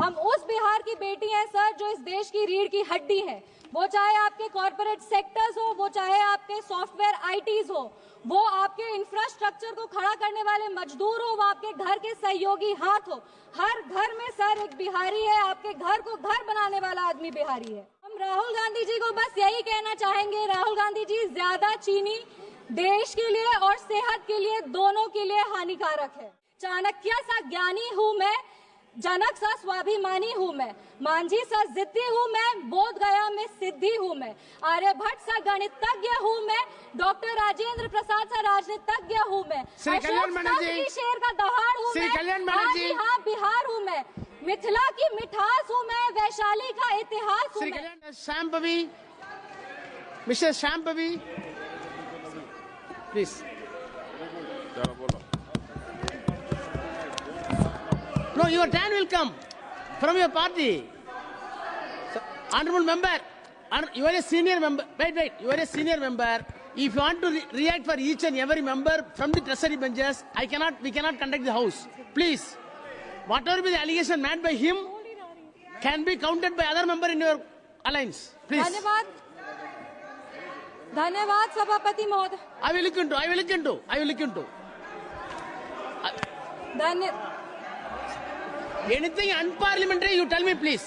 हम उस बिहार की बेटी हैं सर जो इस देश की रीढ़ की हड्डी है। वो चाहे आपके कॉर्पोरेट सेक्टर्स हो, वो चाहे आपके सॉफ्टवेयर आईटीज हो, वो आपके इंफ्रास्ट्रक्चर को खड़ा करने वाले मजदूर हो, वो आपके घर के सहयोगी हाथ हो। हर घर में सर एक बिहारी है, आपके घर को घर बनाने वाला आदमी बिहारी है। हम राहुल गांधी जी को बस यही कहना चाहेंगे, राहुल गांधी जी, ज्यादा चीनी देश के लिए और सेहत के लिए, दोनों के लिए हानिकारक है। चाणक्य सा ज्ञानी हूँ मैं, जनक सा स्वाभिमानी हूँ मैं, मांझी सा जिद्दी हूँ मैं, बोध गया में सिद्धि हूँ मैं, आर्यभट्ट सा गणितज्ञ हूँ मैं, डॉक्टर राजेंद्र प्रसाद सा राजनीतिज्ञ हूँ मैं, शेर का दहाड़ हूँ मैं, हाँ बिहार हूँ मैं, मिथिला की मिठास हूँ मैं, वैशाली का इतिहास हूँ मैं। Shambhavi, mister Shambhavi, please. No, your turn will come from your party. So, honorable member, you are a senior member. Wait, you are a senior member. If you want to react for each and every member from the treasury benches, we cannot conduct the house. Please, whatever be the allegation made by him can be counted by other member in your alliance. Please. धन्यवाद सभापति महोदय। I will look into. Anything unparliamentary, you tell me, please.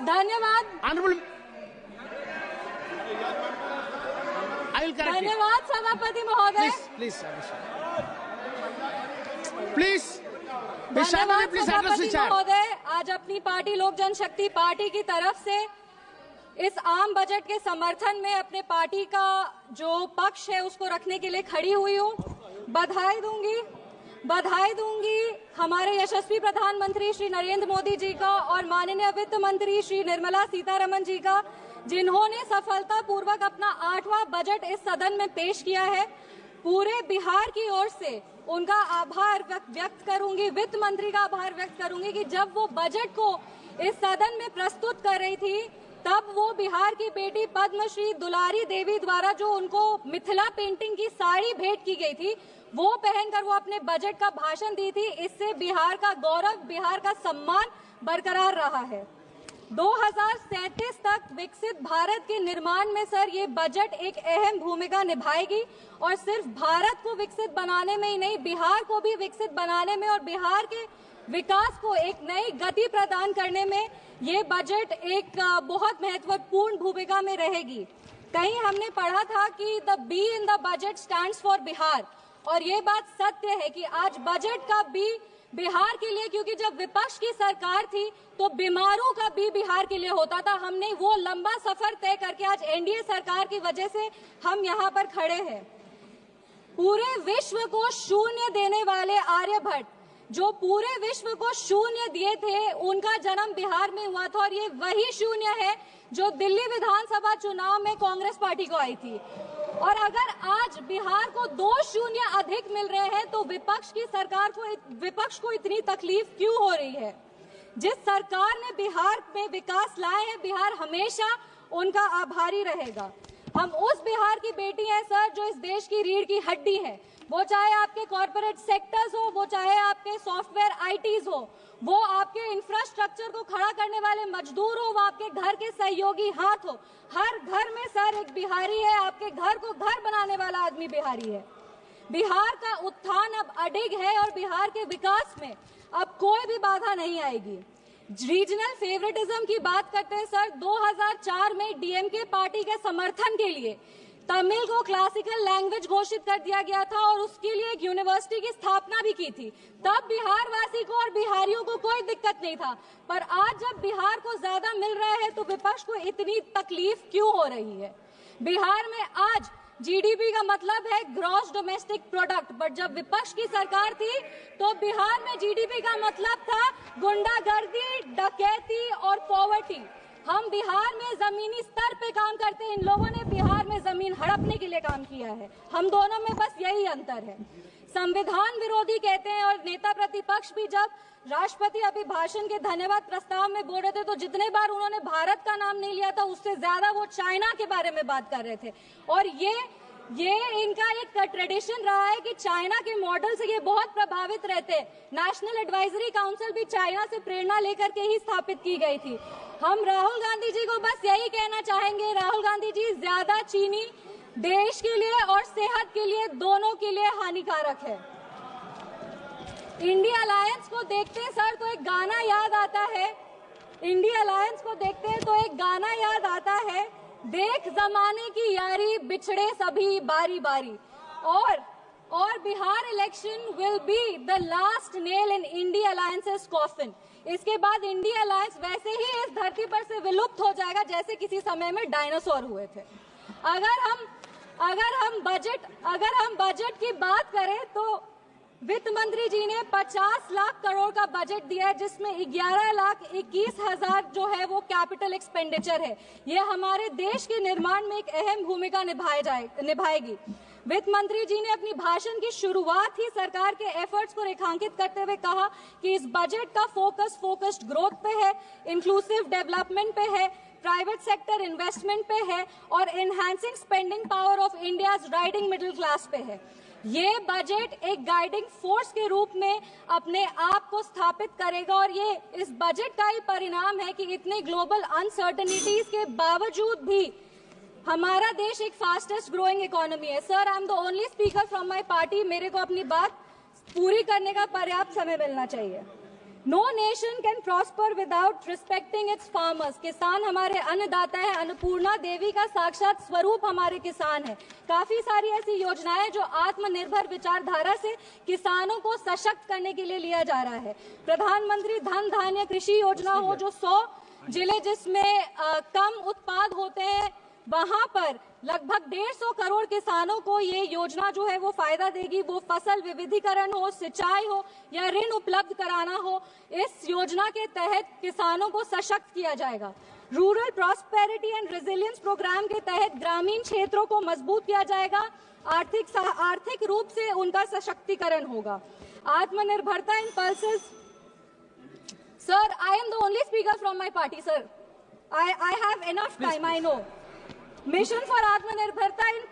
धन्यवाद। Honorable, I will correct it. धन्यवाद सभापति महोदय। Please. धन्यवाद सभापति महोदय। आज अपनी पार्टी लोक जनशक्ति पार्टी की तरफ से इस आम बजट के समर्थन में अपने पार्टी का जो पक्ष है उसको रखने के लिए खड़ी हुई हूँ। बधाई दूंगी हमारे यशस्वी प्रधानमंत्री श्री नरेंद्र मोदी जी का और माननीय वित्त मंत्री श्री निर्मला सीतारमण जी का, जिन्होंने सफलतापूर्वक अपना 8वां बजट इस सदन में पेश किया है। पूरे बिहार की ओर से उनका आभार व्यक्त करूंगी, वित्त मंत्री का आभार व्यक्त करूंगी कि जब वो बजट को इस सदन में प्रस्तुत कर रही थी तब वो बिहार की बेटी पद्मश्री दुलारी देवी द्वारा जो उनको मिथिला पेंटिंग की साड़ी भेंट की गई थी वो पहनकर वो अपने बजट का भाषण दी थी। इससे बिहार का गौरव, बिहार का सम्मान बरकरार रहा है। 2037 तक विकसित भारत के निर्माण में सर ये बजट एक अहम भूमिका निभाएगी और सिर्फ भारत को विकसित बनाने में ही नहीं, बिहार को भी विकसित बनाने में और बिहार के विकास को एक नई गति प्रदान करने में ये बजट एक बहुत महत्वपूर्ण भूमिका में रहेगी। कहीं हमने पढ़ा था कि the be in the budget stands for Bihar, और ये बात सत्य है कि आज बजट का बी बिहार के लिए, क्योंकि जब विपक्ष की सरकार थी तो बीमारों का बी बिहार के लिए होता था। हमने वो लंबा सफर तय करके आज एनडीए सरकार की वजह से हम यहाँ पर खड़े हैं। पूरे विश्व को शून्य देने वाले आर्यभट्ट, जो पूरे विश्व को शून्य दिए थे, उनका जन्म बिहार में हुआ था और ये वही शून्य है जो दिल्ली विधानसभा चुनाव में कांग्रेस पार्टी को आई थी। और अगर आज बिहार को 2 शून्य अधिक मिल रहे हैं तो विपक्ष को इतनी तकलीफ क्यों हो रही है? जिस सरकार ने बिहार में विकास लाए हैं, बिहार हमेशा उनका आभारी रहेगा। हम उस बिहार की बेटी हैं सर जो इस देश की रीढ़ की हड्डी है। वो चाहे आपके कॉर्पोरेट सेक्टर्स हो, वो चाहे आपके सॉफ्टवेयर आईटीज हो, वो आपके इंफ्रास्ट्रक्चर को खड़ा करने वाले मजदूर हो, वो आपके घर के सहयोगी हाथ हो। हर घर में सर एक बिहारी है, आपके घर को घर बनाने वाला आदमी बिहारी है। बिहार का उत्थान अब अडिग है और बिहार के विकास में अब कोई भी बाधा नहीं आएगी। रीजनल फेवरेटिज्म की बात करते हैं सर, 2004 में डीएमके पार्टी के समर्थन के लिए तमिल को क्लासिकल लैंग्वेज घोषित कर दिया गया था और उसके लिए एक यूनिवर्सिटी की स्थापना भी की थी। तब बिहार वासी को और बिहारियों को कोई दिक्कत नहीं था, पर आज जब बिहार को ज्यादा मिल रहा है तो विपक्ष को इतनी तकलीफ क्यों हो रही है? बिहार में आज जीडीपी का मतलब है ग्रॉस डोमेस्टिक प्रोडक्ट, बट जब विपक्ष की सरकार थी तो बिहार में जीडीपी का मतलब था गुंडागर्दी, डकैती और पॉवर्टी। हम बिहार में जमीनी स्तर पे काम करते हैं, इन लोगों ने बिहार में जमीन हड़पने के लिए काम किया है। हम दोनों में बस यही अंतर है। संविधान विरोधी कहते हैं और नेता प्रतिपक्ष भी जब राष्ट्रपति अभिभाषण के धन्यवाद प्रस्ताव में बोल रहे थे तो जितने बार उन्होंने भारत का नाम नहीं लिया था उससे ज्यादा वो चाइना के बारे में बात कर रहे थे। और ये ये इनका एक ट्रेडिशन रहा है कि चाइना के मॉडल से ये बहुत प्रभावित रहते हैं। नेशनल एडवाइजरी काउंसिल भी चाइना से प्रेरणा लेकर के ही स्थापित की गई थी। हम राहुल गांधी जी को बस यही कहना चाहेंगे, राहुल गांधी जी, ज्यादा चीनी देश के लिए और सेहत के लिए, दोनों के लिए हानिकारक है। इंडिया अलायंस को देखते हैं सर तो एक गाना याद आता है, इंडिया अलायंस को देखते हैं तो एक गाना याद आता है, देख जमाने की यारी बिछड़े सभी बारी बारी। और Bihar election will be the last nail in India alliances coffin. इसके बाद इंडिया अलायंस वैसे ही इस धरती पर से विलुप्त हो जाएगा जैसे किसी समय में डायनासोर हुए थे। अगर हम बजट की बात करें तो वित्त मंत्री जी ने 50 लाख करोड़ का बजट दिया है, जिसमें 11,21,000 जो है वो कैपिटल एक्सपेंडिचर है। ये हमारे देश के निर्माण में एक अहम भूमिका निभाएगी। वित्त मंत्री जी ने अपनी भाषण की शुरुआत ही सरकार के एफर्ट्स को रेखांकित करते हुए कहा कि इस बजट का फोकस्ड ग्रोथ पे है, इंक्लूसिव डेवलपमेंट पे है, प्राइवेट सेक्टर इन्वेस्टमेंट पे है और enhancing spending power of India's riding middle class पे है। ये बजट एक गाइडिंग फोर्स के रूप में अपने आप को स्थापित करेगा और ये इस बजट का ही परिणाम है कि इतने ग्लोबल अनसर्टेनिटीज के बावजूद भी हमारा देश एक फास्टेस्ट ग्रोइंग इकोनॉमी है। Sir, I am the only speaker from my party, मेरे को अपनी बात पूरी करने का पर्याप्त समय मिलना चाहिए। No nation can prosper without respecting its farmers. किसान हमारे अन्नदाता है, अन्नपूर्णा देवी का साक्षात स्वरूप हमारे किसान है। काफी सारी ऐसी योजनाएं जो आत्मनिर्भर विचारधारा से किसानों को सशक्त करने के लिए लिया जा रहा है। प्रधानमंत्री धन धान्य कृषि योजना हो, जो 100 जिले जिसमें कम उत्पाद होते हैं वहां पर लगभग 150 करोड़ किसानों को ये योजना जो है वो फायदा देगी। वो फसल विविधीकरण हो, सिंचाई हो या ऋण उपलब्ध कराना हो, इस योजना के तहत किसानों को सशक्त किया जाएगा। Rural prosperity and resilience programme के तहत ग्रामीण क्षेत्रों को मजबूत किया जाएगा, आर्थिक रूप से उनका सशक्तिकरण होगा। आत्मनिर्भरता in pulses. Sir, I am the only speaker from my party sir, I have enough time, I know. Mission for आत्मनिर्भरता इन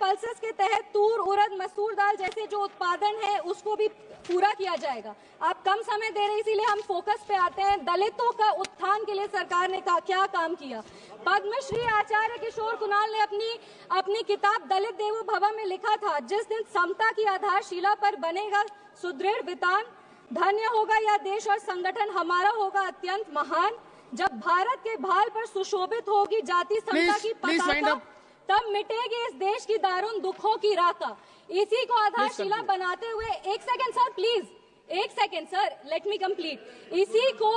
पल्सेस के तहत तूर, उड़द, मसूर दाल जैसे जो उत्पादन है उसको भी पूरा किया जाएगा। आप कम समय दे रहे हैं इसीलिए हम फोकस पे आते हैं। दलितों का उत्थान के लिए सरकार ने क्या काम किया। पद्मश्री आचार्य किशोर कुणाल ने अपनी किताब दलित देवो भव में लिखा था, जिस दिन समता की आधारशिला पर बनेगा सुदृढ़ वितान, धन्य होगा यह देश और संगठन हमारा होगा अत्यंत महान। जब भारत के भाल पर सुशोभित होगी जाति समता की पताका, तब मिटेगी इस देश की दारुण दुखों की राका। इसी को आधारशिला बनाते हुए, एक सेकंड सर प्लीज, एक second sir, let me complete. इसी को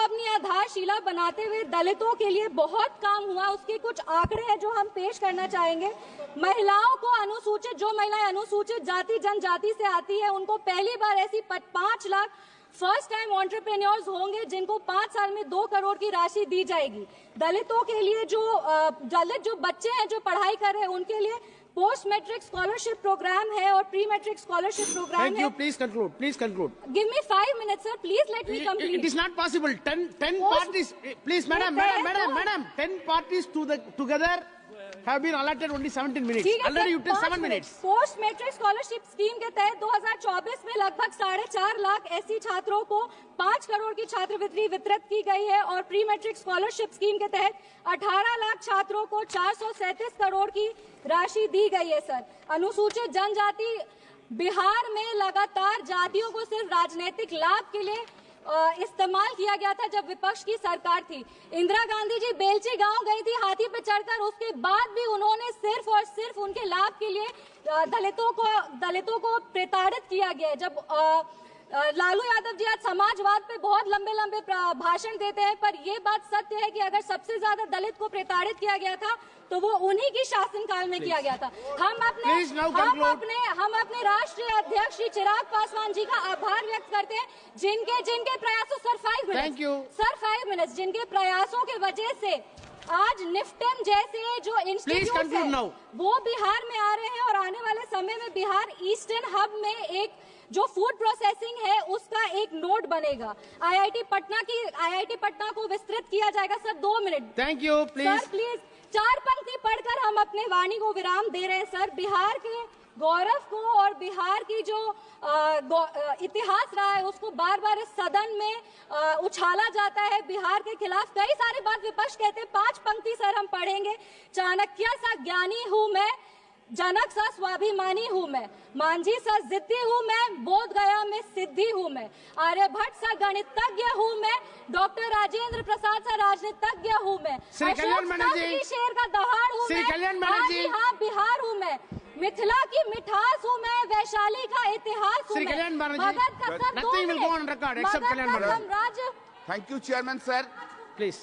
अपनी आधारशिला बनाते हुए दलितों के लिए बहुत काम हुआ। उसके कुछ आंकड़े हैं जो हम पेश करना चाहेंगे। महिलाओं को अनुसूचित, जो महिलाएं अनुसूचित जाति जनजाति से आती है, उनको पहली बार ऐसी 5 लाख फर्स्ट टाइम एंटरप्रेन्योर्स होंगे जिनको 5 साल में 2 करोड़ की राशि दी जाएगी। दलितों के लिए दलित जो बच्चे हैं जो पढ़ाई कर रहे हैं उनके लिए पोस्ट मैट्रिक स्कॉलरशिप प्रोग्राम है और प्री मैट्रिक स्कॉलरशिप प्रोग्राम है। Thank you. Please conclude. Please conclude. Give me 5 minutes, sir. Please let me complete. It is not possible. 10 parties. Please, madam. 10 parties together have been allotted only 17 minutes. Already you took 7 minutes. Post matric scholarship scheme के तहत 2024 में लगभग 4.5 लाख ऐसी छात्रों को 5 करोड़ की छात्रवृत्ति वितरित की गई है और प्री मैट्रिक स्कॉलरशिप स्कीम के तहत 18 लाख छात्रों को 437 करोड़ की राशि दी गई है। सर, अनुसूचित जनजाति बिहार में लगातार जातियों को सिर्फ राजनीतिक लाभ के लिए इस्तेमाल किया गया था जब विपक्ष की सरकार थी। इंदिरा गांधी जी बेलची गांव गई थी हाथी पे चढ़कर, उसके बाद भी उन्होंने सिर्फ और सिर्फ उनके लाभ के लिए दलितों को प्रताड़ित किया गया। जब लालू यादव जी आज समाजवाद पे बहुत लंबे भाषण देते हैं, पर ये बात सत्य है कि अगर सबसे ज्यादा दलित को प्रताड़ित किया गया था तो वो उन्हीं की शासनकाल में किया गया था। हम अपने राष्ट्रीय अध्यक्ष श्री चिराग पासवान जी का आभार व्यक्त करते हैं जिनके प्रयासों सर 5 मिनट्स जिनके प्रयासों की वजह से आज निफ्टन जैसे जो इंस्टीट्यूट है वो बिहार में आ रहे हैं और आने वाले समय में बिहार ईस्टर्न हब में एक जो फूड प्रोसेसिंग है उसका एक नोड बोर्ड बनेगा। आईआईटी पटना को विस्तृत किया जाएगा। Sir 2 minute. Thank you. Please sir please 4 पंक्ति पढ़कर हम अपने वाणी को विराम दे रहे हैं। सर बिहार के गौरव को और बिहार की जो इतिहास रहा है उसको बार बार इस सदन में उछाला जाता है। बिहार के खिलाफ कई सारी बात विपक्ष कहते हैं। 5 पंक्ति सर हम पढ़ेंगे। चाणक्य सा ज्ञानी हूँ मैं, जनक सा स्वाभिमानी हूँ मैं, मांझी सा जिद्दी हूँ मैं, बोध गया में सिद्धि हूँ मैं, आर्यभट्ट सा गणितज्ञ हूँ मैं, डॉक्टर राजेंद्र प्रसाद सा राजनीतिज्ञ हूँ मैं, श्री कल्याण बनर्जी की शेर का दहाड़ हूँ श्री मैं, कल्याण बनर्जी हाँ बिहार हूँ मैं, मिथिला की मिठास हूँ मैं, वैशाली का इतिहास हूँ श्री मैं, कल्याण बनर्जी मगध का sir nothing will go on record except Kalyan Banerjee. साम्राज्य। Thank you, Chairman, sir. Please